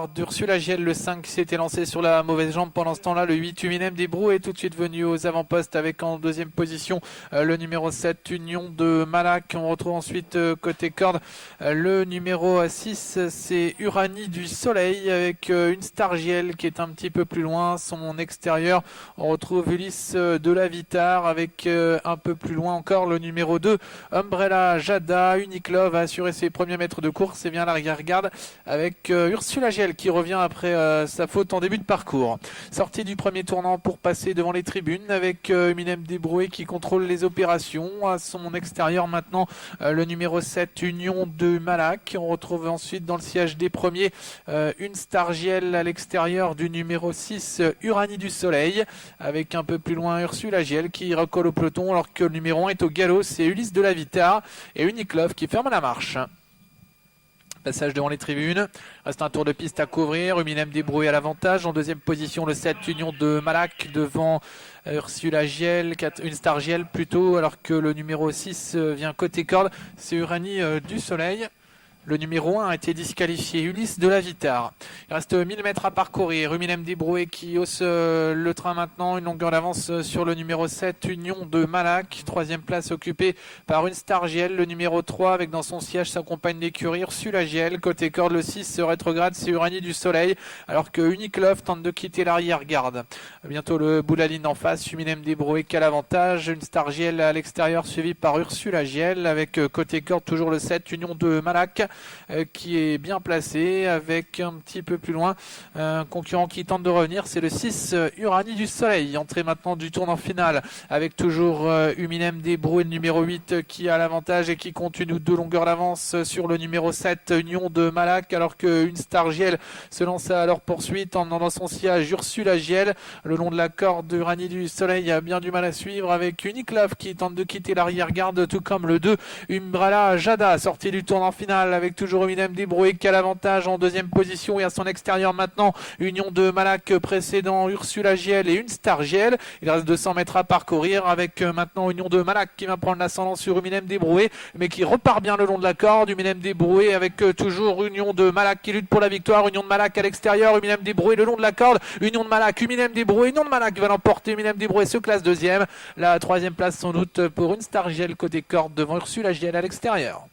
d'Ursula Giel, le 5 s'était lancé sur la mauvaise jambe pendant ce temps-là. Le 8 Uminem Desbrou est tout de suite venu aux avant-postes avec en deuxième position le numéro 7 Union de Malac. On retrouve ensuite côté corde le numéro 6, c'est Uranie du Soleil avec une Star Giel qui est un petit peu plus loin. Son extérieur, on retrouve Ulysse de la Vitar avec un peu plus loin encore le numéro 2 Umbrella Jada. Unique Love a assuré ses premiers mètres de course et bien l'arrière-garde avec Ursula Giel qui revient après sa faute en début de parcours. Sortie du premier tournant pour passer devant les tribunes avec Uminem Desbrou qui contrôle les opérations. À son extérieur maintenant le numéro 7 Union de Malac. On retrouve ensuite dans le siège des premiers une Star Giel à l'extérieur du numéro 6 Uranie du Soleil avec un peu plus loin Ursula Giel qui recolle au peloton alors que le numéro 1 est au galop. C'est Ulysse de la Vitar et Unique Love qui ferme la marche. Passage devant les tribunes, reste un tour de piste à couvrir. Uminem Desbrou à l'avantage. En deuxième position, le 7 Union de Malac devant Ursula Giel, une Star Giel plutôt, alors que le numéro 6 vient côté corde. C'est Uranie du Soleil. Le numéro 1 a été disqualifié, Ulysse de la Vitar. Il reste 1000 mètres à parcourir. Uminem Desbrou qui hausse le train maintenant, une longueur d'avance sur le numéro 7, Union de Malac. Troisième place occupée par une Star Giel, le numéro 3, avec dans son siège sa compagne d'écurie, Ursula Giel. Côté corde, le 6 rétrograde, c'est Uranie du Soleil, alors que Unique Love tente de quitter l'arrière-garde. Bientôt le bout de la ligne en face, Uminem Desbrou qui a l'avantage. Une Star Giel à l'extérieur, suivie par Ursula Giel, avec côté corde toujours le 7, Union de Malac. Qui est bien placé avec un petit peu plus loin un concurrent qui tente de revenir, c'est le 6 Uranie du Soleil. Entrée maintenant du tournant final avec toujours Uminem Desbrou et le numéro 8 qui a l'avantage et qui continue de longueur d'avance sur le numéro 7 Union de Malac, alors qu'une Star Giel se lance à leur poursuite en dans son sillage Ursula Giel. Le long de la corde, Uranie du Soleil a bien du mal à suivre avec Unique Love qui tente de quitter l'arrière-garde, tout comme le 2 Umbrella Jada, sortie du tournant final avec toujours Uminem Desbrou qui a l'avantage en deuxième position et à son extérieur maintenant Union de Malac précédent Ursula Giel et une Star Giel. Il reste 200 mètres à parcourir avec maintenant Union de Malac qui va prendre l'ascendant sur Uminem Desbrou mais qui repart bien le long de la corde. Uminem Desbrou avec toujours Union de Malac qui lutte pour la victoire. Union de Malac à l'extérieur, Uminem Desbrou le long de la corde, Union de Malac, Uminem Desbrou, Union de Malac va l'emporter. Uminem Desbrou se classe deuxième. La troisième place sans doute pour une Star Giel côté corde devant Ursula Giel à l'extérieur.